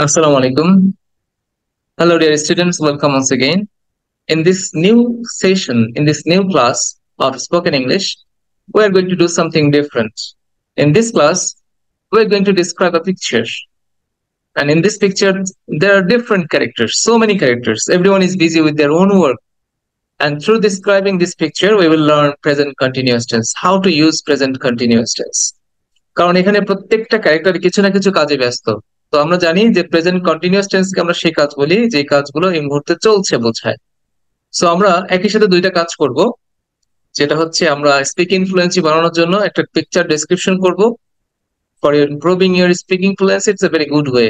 Assalamu alaikum. Hello, dear students. Welcome once again. In this new session, in this new class of spoken English, we are going to do something different. In this class, we are going to describe a picture. And in this picture, there are different characters, so many characters. Everyone is busy with their own work. And through describing this picture, we will learn present continuous tense, how to use present continuous tense. কারণ এখানে প্রত্যেকটা character কিছু না কিছু কাজে ব্যস্ত। তো আমরা জানি যে প্রেজেন্ট কন্টিনিউয়াস টেন্সকে আমরা সেই কাজ বলি যে কাজগুলো এই মুহূর্তে চলছে বোঝায়। সো আমরা একই সাথে দুইটা কাজ করব, যেটা হচ্ছে আমরা স্পিকিং ফ্লুয়েন্সি বানানোর জন্য একটা পিকচার ডেসক্রিপশন করব। For improving your speaking fluency it's a very good way.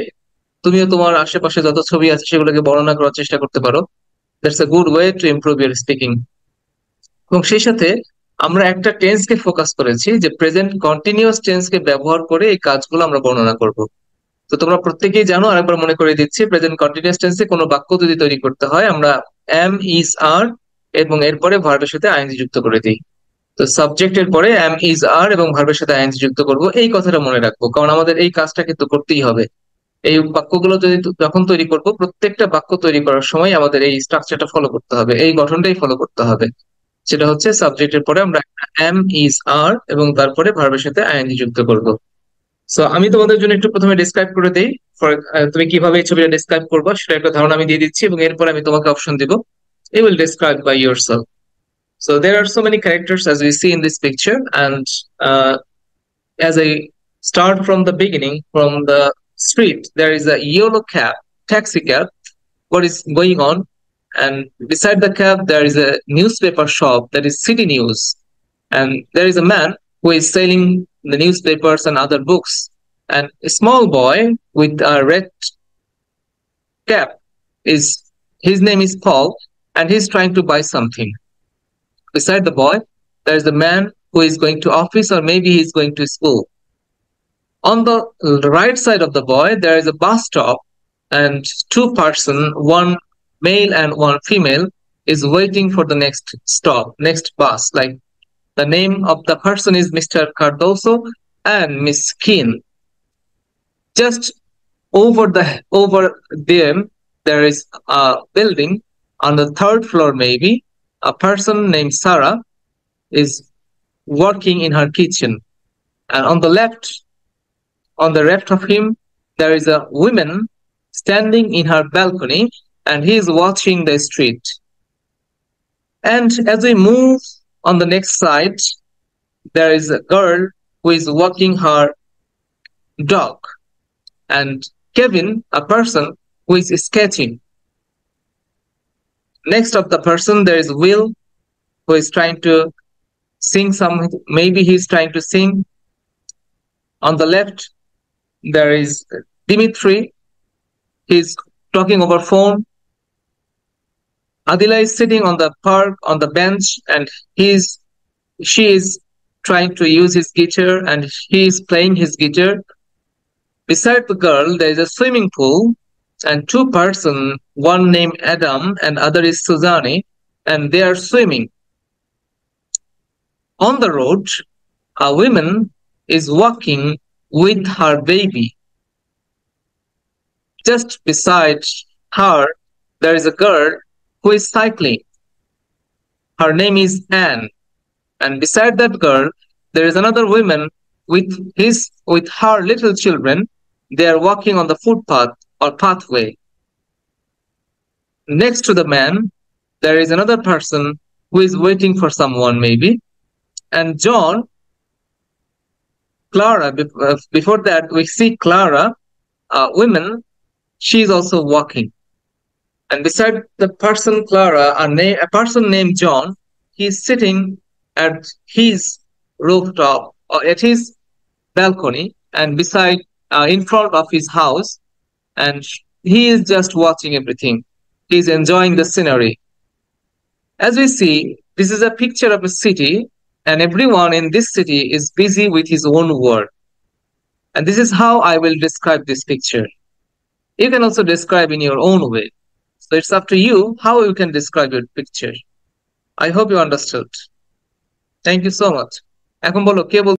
তুমিও তোমার আশেপাশে যত ছবি আছে সেগুলোকে বর্ণনা করার চেষ্টা করতে পারো। That's a good way to improve your speaking. এবং সেই সাথে আমরা একটা টেন্সকে ফোকাস করেছি যে প্রেজেন্ট কন্টিনিউয়াস টেন্সকে ব্যবহার করে এই কাজগুলো আমরা বর্ণনা করব। তো তোমরা প্রত্যেকেই জানো, আরেকবার মনে করে দিচ্ছি, প্রেজেন্ট কন্টিনিউয়াস টেন্সে কোনো বাক্য যদি তৈরি করতে হয় আমরা এম ইজ আর এবং এরপরে ভার্বের সাথে আইএনজি যুক্ত করে দিই। তো সাবজেক্টের পরে এম ইজ আর এবং ভার্বের সাথে আইএনজি যুক্ত করব, এই কথাটা মনে রাখবো, কারণ আমাদের এই কাজটা কিন্তু করতেই হবে। এই বাক্যগুলো যদি যখন তৈরি করব, প্রত্যেকটা বাক্য তৈরি করার সময় আমাদের এই স্ট্রাকচারটা ফলো করতে হবে, এই গঠনটাই ফলো করতে হবে। সেটা হচ্ছে সাবজেক্টের পরে আমরা এম ইজ আর এবং তারপরে ভার্বের সাথে আইএনজি যুক্ত করব। সো আমি তোমাদের জন্য একটু প্রথমে ডিসক্রাইব করে দেই। তুমি কিভাবে এই ছবিটা ডিসক্রাইব করবে সেটা একটা ধারণা আমি দিয়ে দিচ্ছি এবং এরপর আমি তোমাকে অপশন দিব। You will describe by yourself. So there are so many characters as we see in this picture, and as I start from the beginning, from the street, there is a yellow cab, taxi cab. What is going on? And beside the cab, there is a newspaper shop that is City News, and there is a man who is selling the newspapers and other books. And a small boy with a red cap is his name is Paul, and he's trying to buy something. Beside the boy, there is a man who is going to office, or maybe he's going to school. On the right side of the boy, there is a bus stop, and two persons, one male and one female, is waiting for the next stop, next bus. Like the name of the person is Mr. Cardoso and Miss Keen. Just over them, there is a building. On the third floor, maybe a person named Sarah is working in her kitchen. And on the left of him, there is a woman standing in her balcony, and he is watching the street. And as we move on the next side, there is a girl who is walking her dog, and Kevin, a person who is sketching. Next of the person, there is Will, who is trying to sing something. Maybe he's trying to sing. On the left, there is Dimitri. He's talking over phone. Adila is sitting on the park on the bench, and she is trying to use his guitar, and he is playing his guitar. Beside the girl, there is a swimming pool, and two persons, one named Adam and other is Suzanne, and they are swimming. On the road, a woman is walking with her baby. Just beside her, there is a girl who is cycling. Her name is Anne, and beside that girl, there is another woman with her little children. They are walking on the footpath or pathway. Next to the man, there is another person who is waiting for someone, maybe. And Clara, before that, we see Clara, a woman, she is also walking. And beside the person Clara, a person named John, he is sitting at his rooftop or at his balcony, and in front of his house, and he is just watching everything. He is enjoying the scenery. As we see, this is a picture of a city, and everyone in this city is busy with his own work. And this is how I will describe this picture. You can also describe in your own way. So it's up to you how you can describe your picture. I hope you understood. Thank you so much. এখন বলো কে